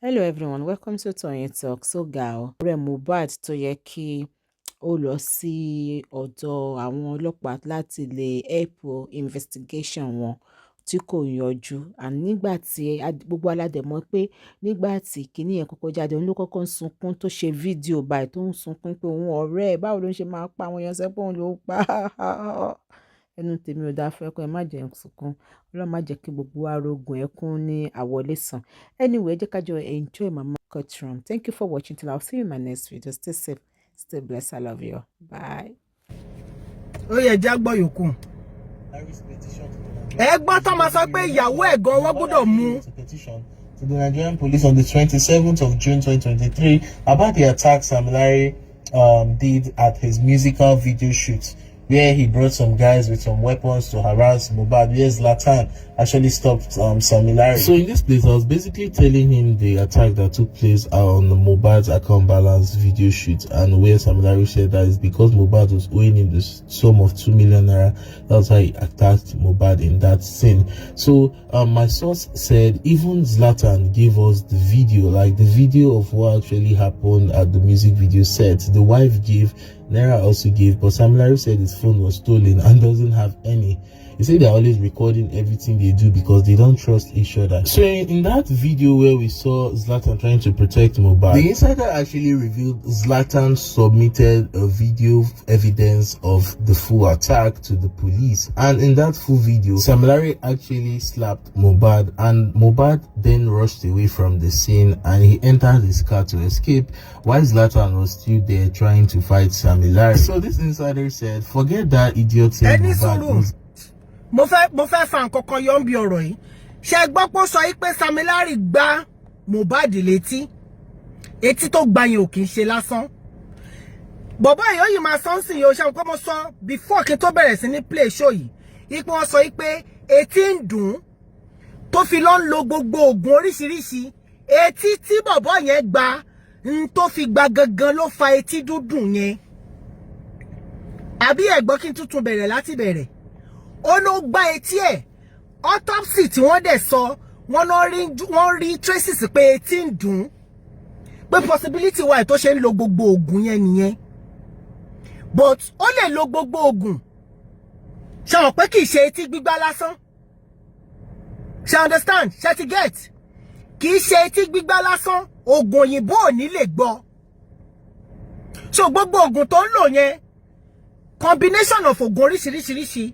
Hello everyone, welcome to Tony Talk. So gal, ọ̀rẹ́ Mohbad tó yẹ kí ó lọ sí ọ̀dọ̀ àwọn ọlọ́pàá láti lè help investigation wọn tí kò yọjú. And nígbà tí gbogbo aládẹ̀mọ́ pé nígbà tí Kini yẹn kọ́kọ́ jáde, òun ló kọ́kọ́ ń sunkún tó ṣe fídíò báyìí tó ń sunkún pé òun ọ̀rẹ́ ẹ̀ báwo ló ń ṣe máa pa àwọn èèyàn sẹ́pọ̀ òun ló pa ẹnu tèmi ò dáa fẹ́ kọ́ ẹ má jẹ́ sunkún. Ọlọ́run má jẹ́ kí gbogbo wa rogun ẹkún ní àwọlé sàn. Anyway, jẹ́ ká jọ enjoy Mama Courtroom. Thank you for watching till I'll see you in my next video. Stay safe, stay blessed. I love you. Bye. Ó yẹ jẹ́ gbọ́ yòókù. Ẹ gbọ́ tó máa sọ pé ìyàwó ẹ̀ gan wọ́n gbọ́dọ̀ mú. To the Nigerian police on the 27th of June 2023 about the attack Sam Larry did at his musical video shoot, where he brought some guys with some weapons to harass Mohbad, where Zlatan actually stopped Sam Larry. So in this place, I was basically telling him the attack that took place on Mohbad's account balance video shoot, and where Sam Larry said that is because Mohbad was owing him the sum of 2 million naira. That's why he attacked Mohbad in that scene. So my source said even Zlatan gave us the video, like the video of what actually happened at the music video set. The wife gave, Naira also gave, but Sam Larry said his phone was stolen and doesn't have any. He said they're always recording everything they do because they don't trust each other. So in that video where we saw Zlatan trying to protect Mohbad, the insider actually revealed Zlatan submitted a video evidence of the full attack to the police. And in that full video, Sam Larry actually slapped Mohbad, and Mohbad then rushed away from the scene and he entered his car to escape while Zlatan was still there trying to fight Sam Larry. So this insider said, forget that idiot thing Mohbad. Mo fẹ́ fa nǹkan kan yọ bí ọ̀rọ̀ yìí. Ṣé gbọ́ pé ó sọ pé Sam Larry gbá Mohbad létí. Etí tó gbá yẹn ò kì í ṣe lásán. Bọ̀bọ́ èèyàn yìí máa sọ nsìn yìí, ṣé nǹkan mo sọ before kí n tó bẹ̀rẹ̀ sí ní play show yìí. Ipò wọn sọ pé etí ń dùn tó fi lọ ń lo gbogbo oògùn oríṣiríṣi. Etí tí bọ̀bọ́ yẹn gbá tó fi gbá gangan ló fa etí dúdùn yẹn. Àbí ẹ̀gbọ́n kí n tuntun bẹ̀rẹ̀ láti bẹ̀rẹ̀. Ó ló gbá etí ẹ̀. Autopsy tí wọ́n dẹ̀ sọ wọ́n rí traces pé etí ń dùn, pé possibility wà tó ṣe ń lo gbogbo oògùn yẹn nìyẹn. But ó lè lo gbogbo oògùn ṣé mọ̀ pé kì í ṣe etí gbígbá lásán. Ṣé understand? Ṣé ti get? Kì í ṣe etí gbígbá lásán, oògùn òyìnbó ò ní lè gbọ́. So gbogbo oògùn tó ń lò yẹn combination of oògùn oríṣiríṣi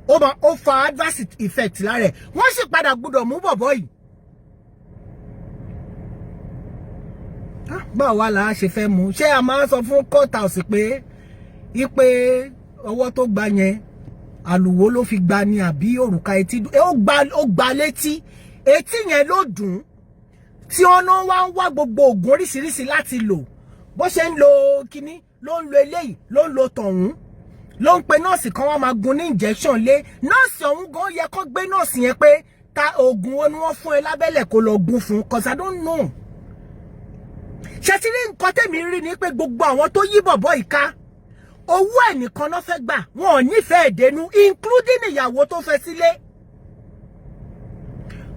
ó fa adverse effect lára ẹ̀. Wọ́n sì padà gbọ́dọ̀ mú bọ̀bọ́ yìí. Báwo wá la ṣe fẹ́ mú? Ṣé a máa sọ fún court house pé ipe ọwọ́ tó gbá yẹn àlùwò ló fi gbá ni àbí òrùka etí ó gbá létí. Etí yẹn ló dùn tí wọ́n wá ń wá gbogbo oògùn oríṣiríṣi láti lò. Bó ṣe ń lo kíní ló ń lo eléyìí ló ń lo tọ̀hún. Ló ń pe nọ́ọ̀sì kan wá máa gun ní injection lé. Nọ́ọ̀sì ọ̀hún gan yẹ kó gbé nọ́ọ̀sì yẹn pé ta oògùn wo ni wọ́n fún ẹ lábẹ́lẹ̀ kó lọ gun fún, cause I don't know. Ṣé ti rí nǹkan tèmi rí ni pé gbogbo àwọn tó yí bọ̀bọ́ ìka owó ẹ̀ nìkan ló fẹ́ gbà, wọn ò nífẹ̀ẹ́ dénú, including ìyàwó tó fẹ́ sílé.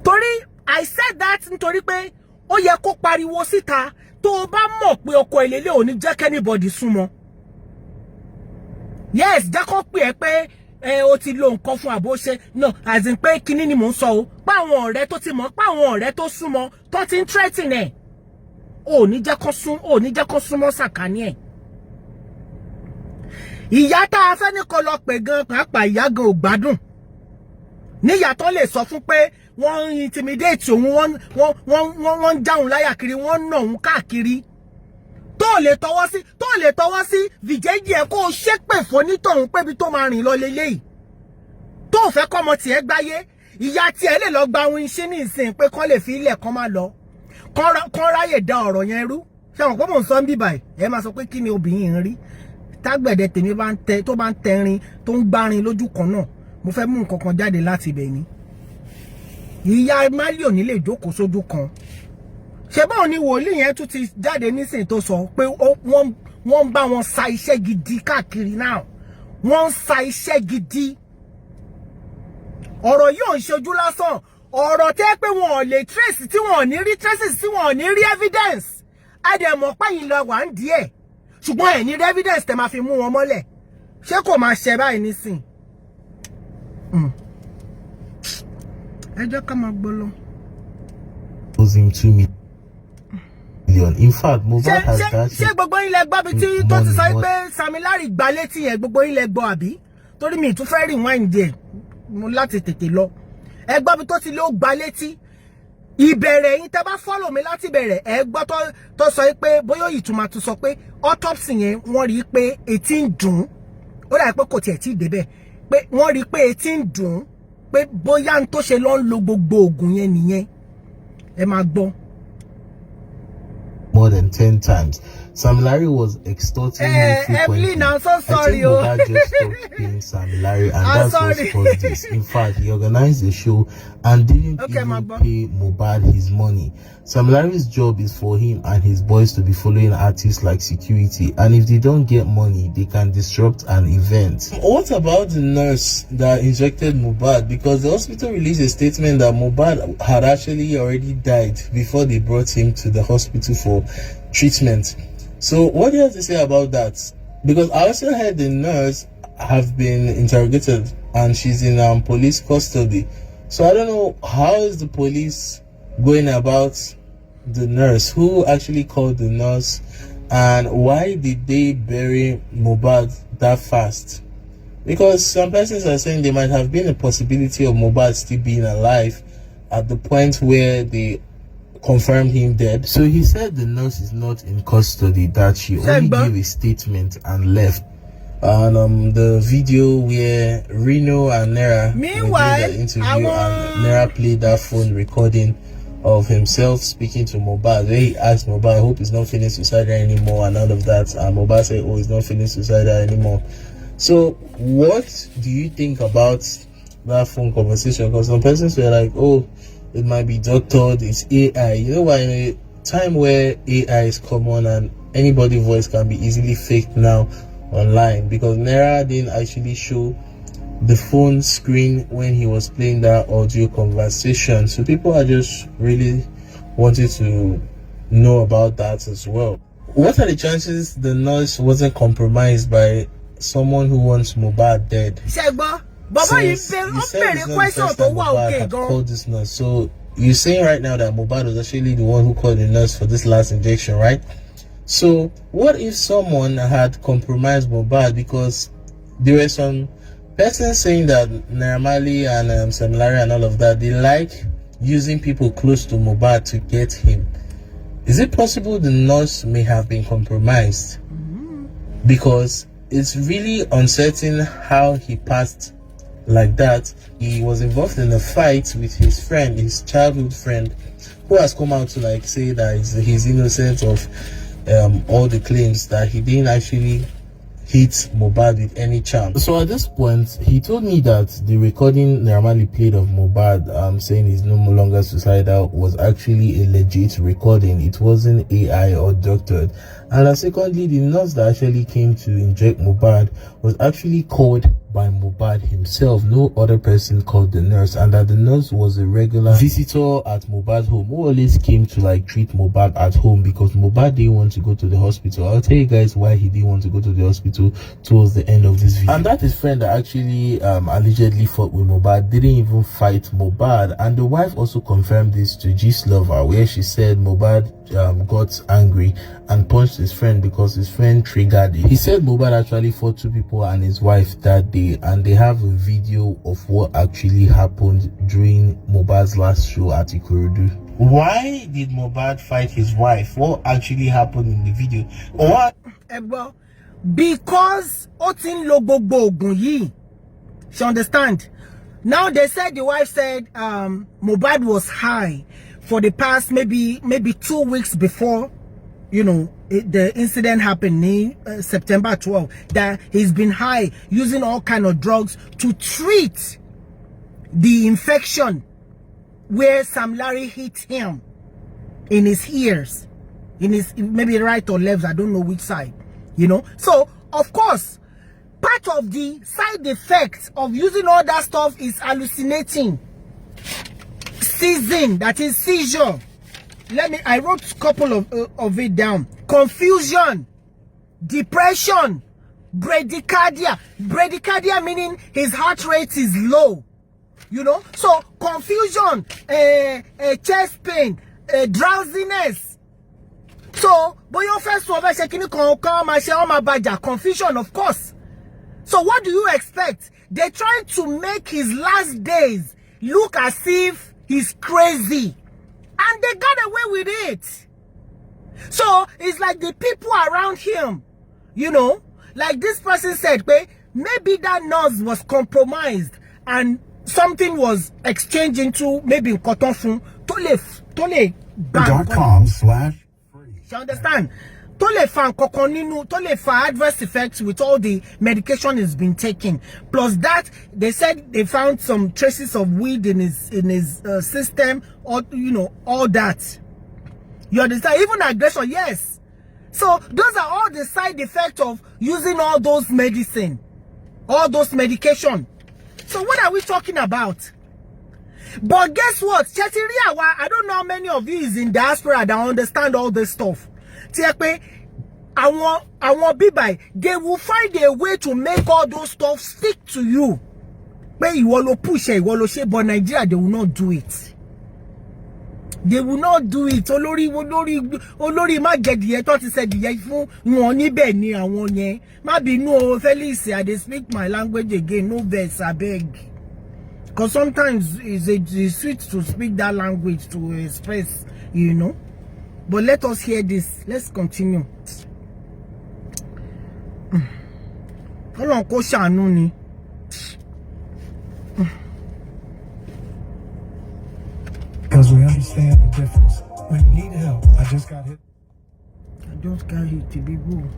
Torí I said that nítorí pé ó yẹ kó pariwo síta tó o bá mọ̀ pé ọkọ ìlélẹ̀ ò ní jẹ́ anybody súnmọ́. Yes, jẹ́ kó pè ẹ́ pé o ti lo nǹkan fún àbó ṣe. No, as in pé kíní ni mò ń sọ o. Pa àwọn ọ̀rẹ́ tó ti mọ̀, pa àwọn ọ̀rẹ́ tó súnmọ́, tó ti ń threaten ẹ̀. Ò ní jẹ́ kó súnmọ́ sàkání ẹ̀. Ìyá tá a fẹ́ ní kó lọ pè gan pàápàá ìyá gan ò gbádùn. Níyà tó lè sọ fún pé wọ́n intimidate òun, wọ́n ń jáun láyà kiri, wọ́n ń nà òun káàkiri. Tó lè tọwọ́ sí vìjẹ́jì ẹ̀ kó o ṣépè fún onítọ̀hún pé bí tó máa rìn lọ leléyìí. Tó fẹ́ kọ́mọ tiẹ̀ gbáyé, ìyá tiẹ̀ lè lọ gba ohun iṣẹ́ ní ìsìn pé kán lè fi ilẹ̀ kan máa lọ. Kán ráyè da ọ̀rọ̀ yẹn rú. Ṣé àwọn pọ́mọ̀ ń sọ ń bí báyìí? Ẹ máa sọ pé kí ni obìnrin ń rí? Tágbẹ̀dẹ tèmi tó bá ń tẹrin tó ń gbárin lójú kan náà. Mo fẹ́ mú nǹkan kan jáde láti ibẹ̀ ni. Ìyá Málì ò ní lè jókòó sójú kan. Ṣé báwo ni wòlíì yẹn tún ti jáde nísìn tó sọ pé wọ́n bá wọn sa iṣẹ́ gidi káàkiri náà. Wọ́n ń sa iṣẹ́ gidi. Ọ̀rọ̀ yìí ò ń ṣojú lásán. ọ̀rọ̀ tẹ́ pé wọn ò lè trace tí wọn ò ní rí traces tí wọn ò ní rí evidence a dẹ̀ mọ̀ pé yín lọ wà ń díẹ̀ ṣùgbọ́n ẹ̀ ní rí evidence tẹ́ máa fi mú wọn mọ́lẹ̀ ṣé kò máa ṣe báyìí nísìn ẹ jẹ́ ká máa gbọ́ lọ. Him 2 million. In fact, Mohbad has that. Ṣé gbogbo yín lẹ gbọ́ bí tí tó ti sọ pé Sami Larry gba létí yẹn gbogbo yín lẹ gbọ́ àbí torí mi tún fẹ́ rewind díẹ̀ mo láti tètè lọ ẹ gbọ́ bí tó ti ló gba létí ìbẹ̀rẹ̀ yín tẹ́ bá follow mi láti bẹ̀rẹ̀ ẹ gbọ́ tó sọ pé bóyá ìtumọ̀ tún sọ pé autopsy yẹn wọ́n rí pé etí ń dùn ó dà pé kò tiẹ̀ tí ì débẹ̀ pé wọ́n rí pé etí ń dùn pé bóyá n tó ṣe lọ ń lo gbogbo oògùn yẹn nìyẹn ẹ máa gbọ́. More than 10 times. Sami Larry was extorting him frequently. Evelyn, I'm so sorry. I think Mohbad just stopped paying Sami Larry, and that's what caused this. In fact, he organized the show and didn't even pay Mohbad his money. Sami Larry's job is for him and his boys to be following artists like security, and if they don't get money, they can disrupt an event. What about the nurse that injected Mohbad? Because the hospital released a statement that Mohbad had actually already died before they brought him to the hospital for treatment. So what do you have to say about that? Because I also heard the nurse have been interrogated and she's in police custody. So I don't know, how is the police going about the nurse? Who actually called the nurse? And why did they bury Mohbad that fast? Because some persons are saying there might have been a possibility of Mohbad still being alive at the point where they confirmed him dead. So he said the nurse is not in custody, that she only gave a statement and left. And the video where Reno and Nera did that interview, and Nera played that phone recording of himself speaking to Mohbad, where he asked Mohbad, I hope he's not feeling suicidal anymore, and all of that, and Mohbad said, oh, he's not feeling suicidal anymore. So what do you think about that phone conversation? Because some persons were like, oh, it might be doctored, it's AI. You know why? In a time where AI is common and anybody's voice can be easily faked now online, because Nera didn't actually show the phone screen when he was playing that audio conversation. So people are just really wanted to know about that as well. What are the chances the nurse wasn't compromised by someone who wants Mohbad dead? Baba, you called this nurse. So you're saying right now that Mohbad was actually the one who called the nurse for this last injection, right? So what if someone had compromised Mohbad? Because there were some persons saying that Naira Marley and Sami Larry and all of that, they like using people close to Mohbad to get him. Is it possible the nurse may have been compromised? Because it's really uncertain how he passed like that. He was involved in a fight with his friend, his childhood friend, who has come out to like say that he's innocent of all the claims, that he didn't actually hit Mohbad with any charm. So at this point, he told me that the recording Naira Marley played of Mohbad saying he's no longer suicidal was actually a legit recording. It wasn't AI or doctored. And secondly, the nurse that actually came to inject Mohbad was actually called by Mohbad himself. No other person called the nurse, and that the nurse was a regular visitor at Mohbad's home, who always came to like treat Mohbad at home, because Mohbad didn't want to go to the hospital. I'll tell you guys why he didn't want to go to the hospital towards the end of this video. And that his friend that actually allegedly fought with Mohbad didn't even fight Mohbad. And the wife also confirmed this to Gistlover, where she said Mohbad got angry and punched his friend because his friend triggered it. He said Mohbad actually fought two people and his wife that day, and they have a video of what actually happened during Mohbad's last show at Ikorodu. Why did Mohbad fight his wife? What actually happened in the video? What? Because Otin lo gbogbo ogun yi. She understand? Now they said, the wife said Mohbad was high for the past maybe 2 weeks before, you know, the incident happened September 12, that he's been high, using all kind of drugs to treat the infection where Sam Larry hit him in his ears, in his maybe right or left, I don't know which side, you know. So of course, part of the side effects of using all that stuff is hallucinating. seizing, that is seizure. I wrote a couple of it down. Confusion, depression, bradycardia. Bradycardia meaning his heart rate is low. You know, so confusion, chest pain, drowsiness. So, but your first one, confusion, of course. So what do you expect? They're trying to make his last days look as if he's crazy. And they got away with it. So it's like the people around him, you know, like this person said, maybe that nurse was compromised and something was exchanged into maybe cotton tole .com/free. You understand? Tole fan kokoninu, tole for adverse effects with all the medication he's been taking. Plus that, they said they found some traces of weed in his system, or you know, all that. You understand? Even aggression, yes. So those are all the side effects of using all those medicine, all those medication. So what are we talking about? But guess what? I don't know how many of you is in diaspora that understand all this stuff. I want they will find a way to make all those stuff stick to you. But you will push it, but Nigeria, they will not do it. They will not do it. Olori ma get the thought he said the fun won ni be ni awon yen. Ma be no Felix, I dey speak my language again, no verse abeg. Because sometimes it's sweet to speak that language to express, you know. But let us hear this. Let's continue. Because we understand the difference. When you need help, I just got hit. To be good.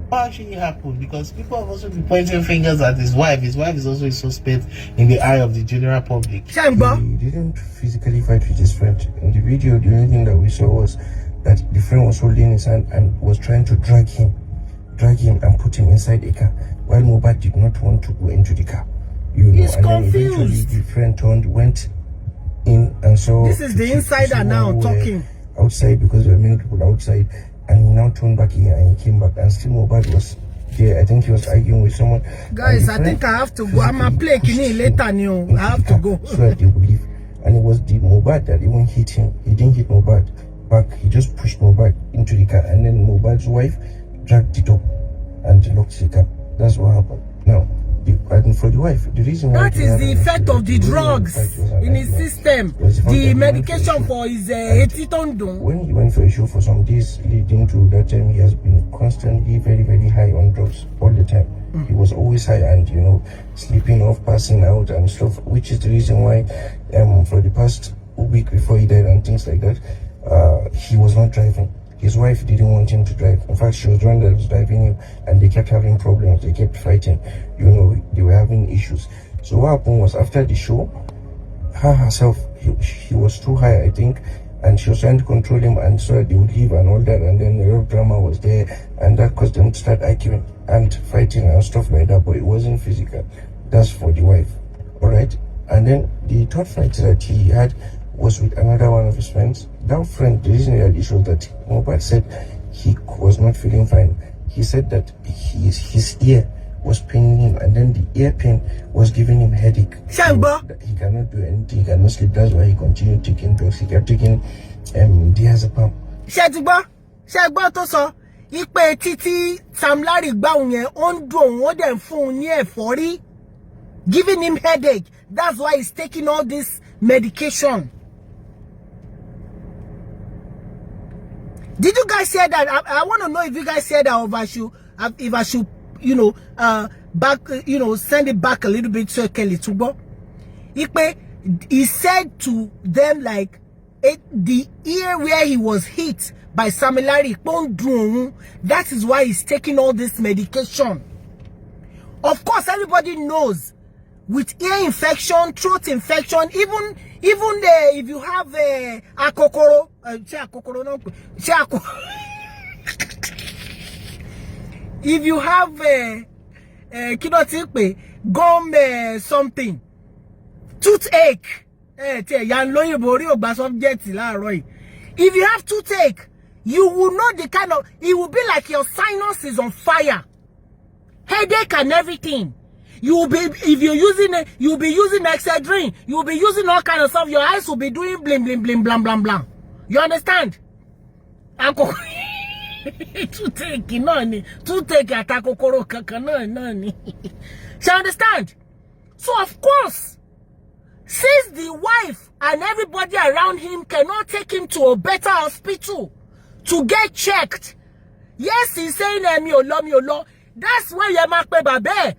What actually happened? Because people have also been pointing fingers at his wife. His wife is also a suspect in the eye of the general public. He didn't physically fight with his friend. In the video, the only thing that we saw was that the friend was holding his hand and was trying to drag him and put him inside a car, while Mohbad did not want to go into the car. You know, He's and confused. then eventually the friend went in and saw. This is the insider now talking. Outside, because there were many people outside, and he now turned back in and he came back, and still Mohbad was there. I think he was arguing with someone. Guys, I think I have to go. I'm a play Kini later now. I have to go. So that they would leave. And it was the Mohbad that even hit him. He didn't hit Mohbad back. He just pushed Mohbad into the car, and then Mohbad's wife dragged it up and locked the car. That's what happened. Now, and for the wife, the reason why that is the effect of the drugs in his system, the medication for his etitondon. When he went for a show for some days leading to that time, he has been constantly very, very high on drugs all the time. He was always high and, you know, sleeping off, passing out and stuff, which is the reason why for the past week before he died and things like that, he was not driving. His wife didn't want him to drive. In fact, she was the one that was driving him, and they kept having problems. They kept fighting. You know, they were having issues. So what happened was, after the show, her herself, he was too high, I think, and she was trying to control him, and so they would leave and all that, and then a lot of drama was there, and that caused them to start arguing and fighting and stuff like that, but it wasn't physical. That's for the wife, all right? And then the third fight that he had was with another one of his friends. That friend, the reason he had issues that Mohbad said he was not feeling fine. He said that his ear was paining him, and then the ear pain was giving him headache. So he cannot do anything, he cannot sleep. That's why he continued taking drugs. He kept taking diazepam. Shagba to so ipe titi Sam Larry gba yen on do won dem fun ni efori, giving him headache. That's why he's taking all this medication. Did you guys hear that? I want to know if you guys heard that, or if I should, you know, send it back a little bit so Kelly Tubo. He said to them like the ear where he was hit by Samilari, that is why he's taking all this medication. Of course, everybody knows with ear infection, throat infection, even if you have a kokoro, if you have gum something, toothache, If you have toothache, you will know the kind of, it will be like your sinus is on fire. Headache and everything. You will be, if you're using it, you'll be using Excedrin. You'll be using all kind of stuff. Your eyes will be doing blim, blim, blim, blam, blam, blam. You understand? Toothache, no, toothache, atakokoro, no. You understand? So, of course, since the wife and everybody around him cannot take him to a better hospital to get checked, yes, he's saying, Miolo. That's why you make me babe.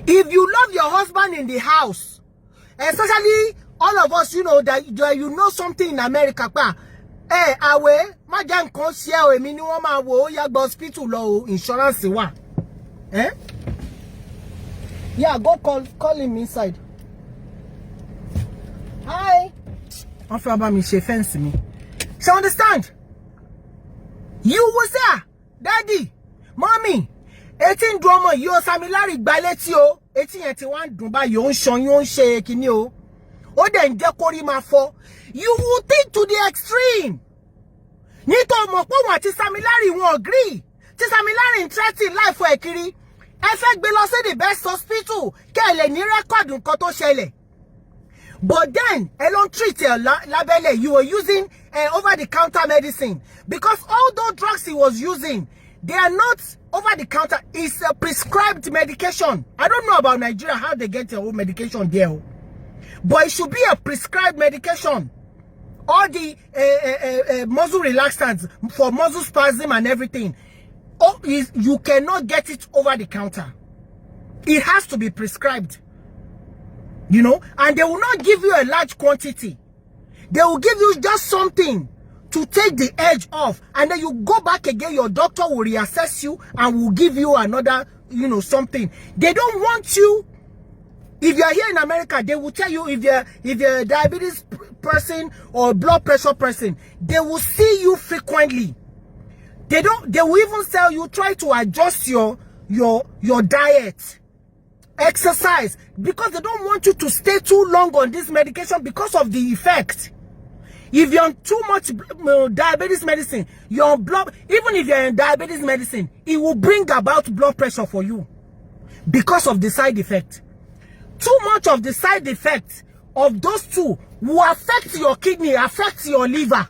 If you love your husband in the house, especially all of us, you know that you know something in America, hospital insurance yeah, go call him inside. Hi. Fence me. So understand? You was there, daddy, mommy. 18 drama, you samilari baleti o. 1881 dumba you on she kini o. O den jekori ma fo. You will think to the extreme. Nito mo po wa ti samilari won agree. Ti samilari interested life for ekiri. E fe gbe lo se the best hospital. Ke le ni record nkan to sele. But then, alone treat labele, you were using over-the-counter medicine. Because all those drugs he was using, they are not over-the-counter. It's a prescribed medication. I don't know about Nigeria, how they get their own medication there. But it should be a prescribed medication. All the muscle relaxants for muscle spasm and everything. Oh, you cannot get it over-the-counter. It has to be prescribed. You know, and they will not give you a large quantity. They will give you just something to take the edge off. And then you go back again, your doctor will reassess you and will give you another, you know, something. They don't want you. If you're here in America, they will tell you if you're a diabetes person or blood pressure person, they will see you frequently. They will even tell you, try to adjust your diet. Exercise, because they don't want you to stay too long on this medication because of the effect. If you're on too much diabetes medicine, you're on blood, even if you're in diabetes medicine, it will bring about blood pressure for you because of the side effect. Too much of the side effects of those two will affect your kidney, affect your liver.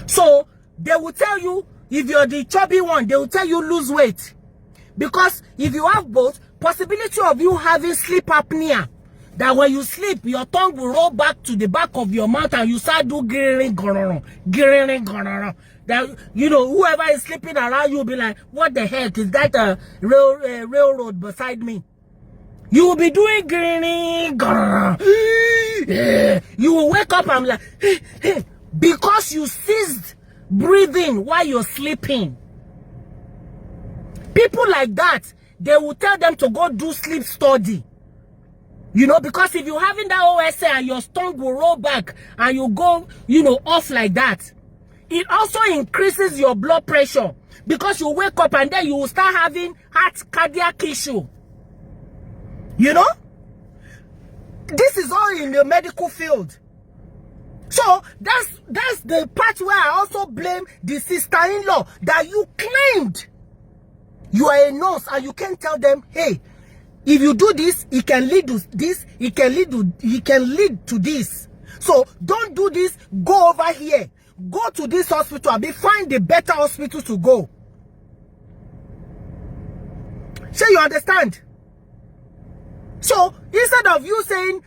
So they will tell you, if you're the chubby one, they will tell you lose weight. Because if you have both, possibility of you having sleep apnea, that when you sleep, your tongue will roll back to the back of your mouth and you start do girring. That, you know, whoever is sleeping around you will be like, what the heck, is that a railroad beside me? You will be doing girring. You will wake up and be like, hey, because you ceased breathing while you're sleeping. People like that, they will tell them to go do sleep study. You know, because if you're having that OSA and your tongue will roll back and you go, you know, off like that, it also increases your blood pressure because you wake up and then you will start having cardiac issue. You know? This is all in the medical field. So that's the part where I also blame the sister-in-law that you claimed. You are a nurse and you can tell them, hey, if you do this, it can lead to this, it can lead to this. So don't do this, go over here. Go to this hospital and find the better hospital to go. So you understand? So instead of you saying,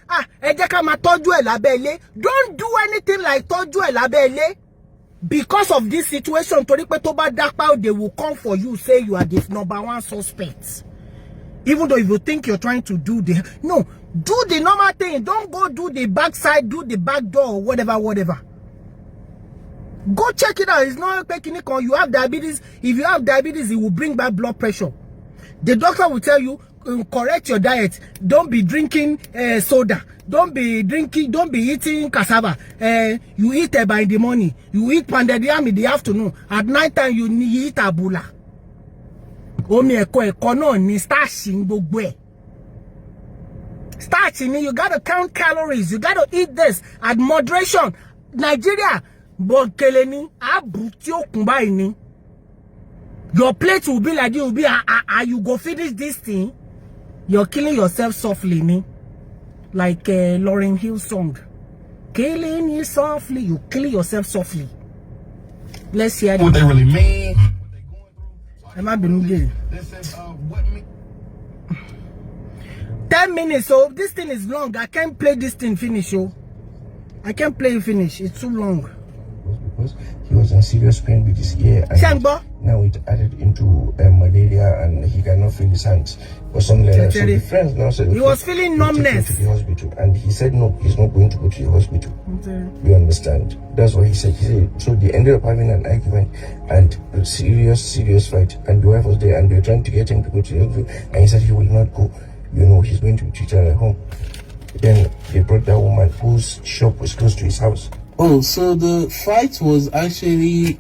don't do anything like toju elabele. Because of this situation, they will come for you, say you are the #1 suspect. Even though if you think you're trying to do do the normal thing. Don't go do the backside, do the back door, or whatever. Go check it out. It's not making it. You have diabetes. If you have diabetes, it will bring back blood pressure. The doctor will tell you, correct your diet. Don't be drinking soda. Don't be eating cassava. You eat eba in the morning. You eat pounded yam in the afternoon. At night time, you eat abula. Omi ẹ̀kọ́ náà ni starch in gbogbo ẹ̀. Starch in it, you gotta count calories. You gotta eat this at moderation. Nigeria, bọ̀kẹ̀lẹ̀ ni, àbù tí ó kún báyìí ni. Your plate will be like, you will be, you go finish this thing. You're killing yourself softly, ni. Like Lauryn Hill song. Killing you softly, you kill yourself softly. Let's hear what they really mean. Am I being gay? This is what me. 10 minutes, so this thing is long. I can't play this thing finish, yo. I can't play it finish. It's too long. Because he was in serious pain with his ear, and now it added into malaria, and he cannot feel his hands or something like that. So the friends now said he was feeling numbness to the hospital, and he said no, he's not going to go to the hospital. You understand? That's what he said. He said so. They ended up having an argument and a serious fight, and the wife was there, and they were trying to get him to go to the hospital, and he said he will not go. You know, he's going to be treated at home. Then they brought that woman whose shop was close to his house. Oh, so the fight was actually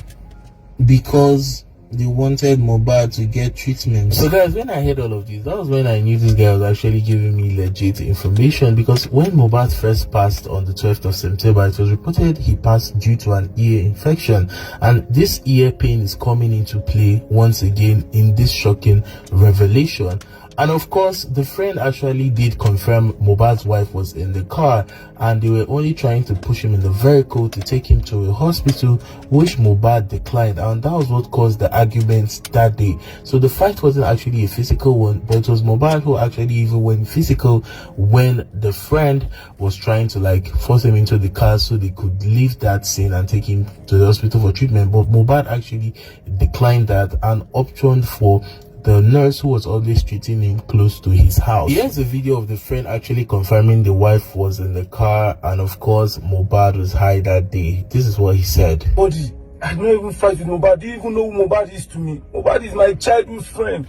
because they wanted Mohbad to get treatment. So guys, when I heard all of this, that was when I knew this guy was actually giving me legit information, because when Mohbad first passed on the 12th of September, it was reported he passed due to an ear infection, and this ear pain is coming into play once again in this shocking revelation. And of course, the friend actually did confirm Mohbad's wife was in the car, and they were only trying to push him in the vehicle to take him to a hospital, which Mohbad declined, and that was what caused the arguments that day. So the fight wasn't actually a physical one, but it was Mohbad who actually even went physical when the friend was trying to like force him into the car so they could leave that scene and take him to the hospital for treatment. But Mohbad actually declined that and opted for the nurse who was always treating him close to his house. Here's a video of the friend actually confirming the wife was in the car, and of course Mohbad was high that day. This is what he said. Body, I don't even fight with Mohbad. I didn't even know who Mohbad is to me. Mohbad is my childhood friend.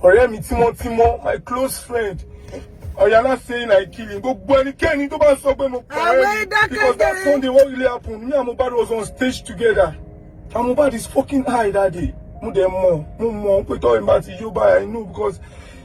Timo, my close friend. Or you're not saying I kill him. Go Kenny, go back because that Sunday what really happened. Me and Mohbad was on stage together. And Mohbad is fucking high that day. I know because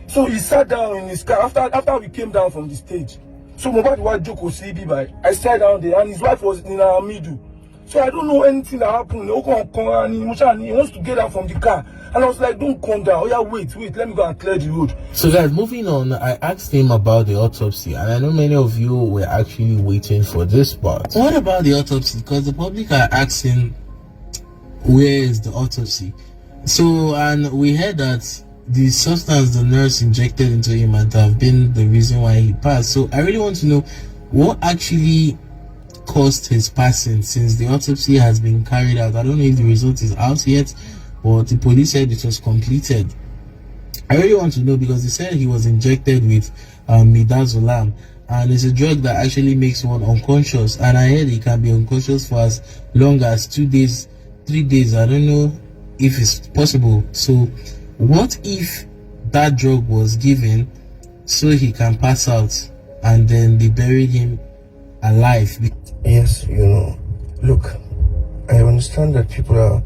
so he sat down in his car after we came down from the stage. So Mohbad was joke see by. I sat down there and his wife was in our middle. So I don't know anything that happened. And he wants to get out from the car. And I was like, don't come down. Oh yeah, wait, let me go and clear the road. So guys, moving on, I asked him about the autopsy, and I know many of you were actually waiting for this part. What about the autopsy? Because the public are asking, where is the autopsy? So, and we heard that the substance the nurse injected into him might have been the reason why he passed. So I really want to know what actually caused his passing, since the autopsy has been carried out. I don't know if the result is out yet, but the police said it was completed. I really want to know, because they said he was injected with midazolam, and it's a drug that actually makes one unconscious, and I heard he can be unconscious for as long as 2 days, 3 days. I don't know if it's possible. So what if that drug was given so he can pass out and then they buried him alive? Yes, you know, look, I understand that people are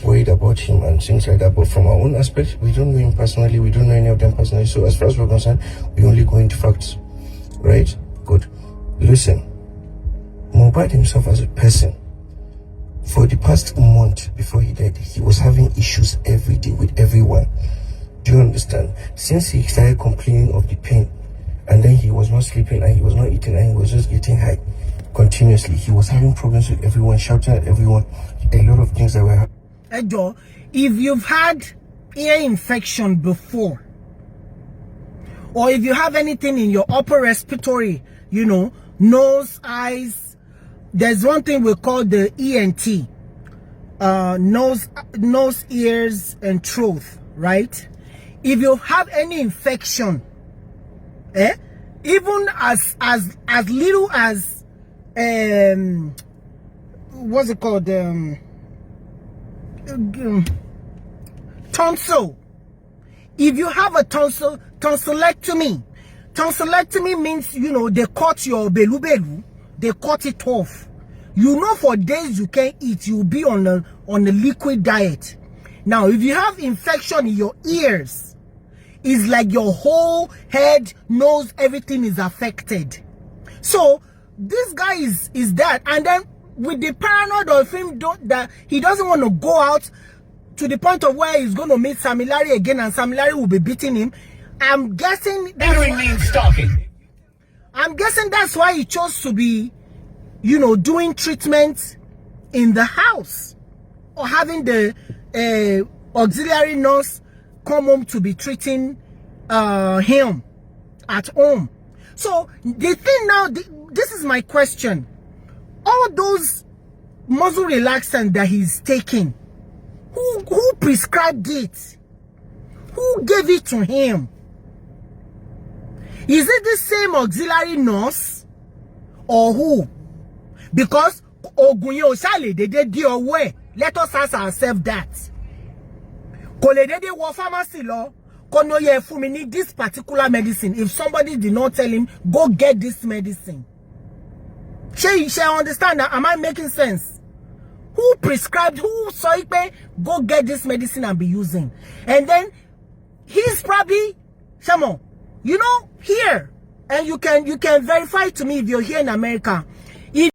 worried about him and things like that, but from our own aspect, we don't know him personally, we don't know any of them personally. So as far as we're concerned, we only go into facts, right? Good. Listen, Mohbad himself as a person, for the past month before he died, he was having issues every day with everyone. Do you understand? Since he started complaining of the pain, and then he was not sleeping, and he was not eating, and he was just getting high continuously, he was having problems with everyone, shouting at everyone, a lot of things that were happening. Ejo, if you've had ear infection before, or if you have anything in your upper respiratory, you know, nose, eyes, there's one thing we call the ENT, nose, ears, and throat, right? If you have any infection, even as little as what's it called, tonsil. If you have a tonsillectomy means, you know, they cut your belu, they cut it off. You know, for days you can't eat, you'll be on a liquid diet. Now, if you have infection in your ears, it's like your whole head, nose, everything is affected. So this guy is that, and then with the paranoid of him that he doesn't want to go out to the point of where he's going to meet Sam Larry again, and Sam Larry will be beating him. I'm guessing that's why he chose to be, you know, doing treatment in the house, or having the auxiliary nurse come home to be treating him at home. So the thing now, this is my question. All those muscle relaxant that he's taking, who prescribed it? Who gave it to him? Is it the same auxiliary nurse or who? Because Ogunye Oshale they did away. Let us ask ourselves that. Koledede wo pharmacy law. Kono ye fumi need this particular medicine. If somebody did not tell him, go get this medicine. She understand that? Am I making sense? Who prescribed? Who saw it? Go get this medicine and be using. And then he's probably, Shamo, you know, here, and you can verify to me if you're here in America.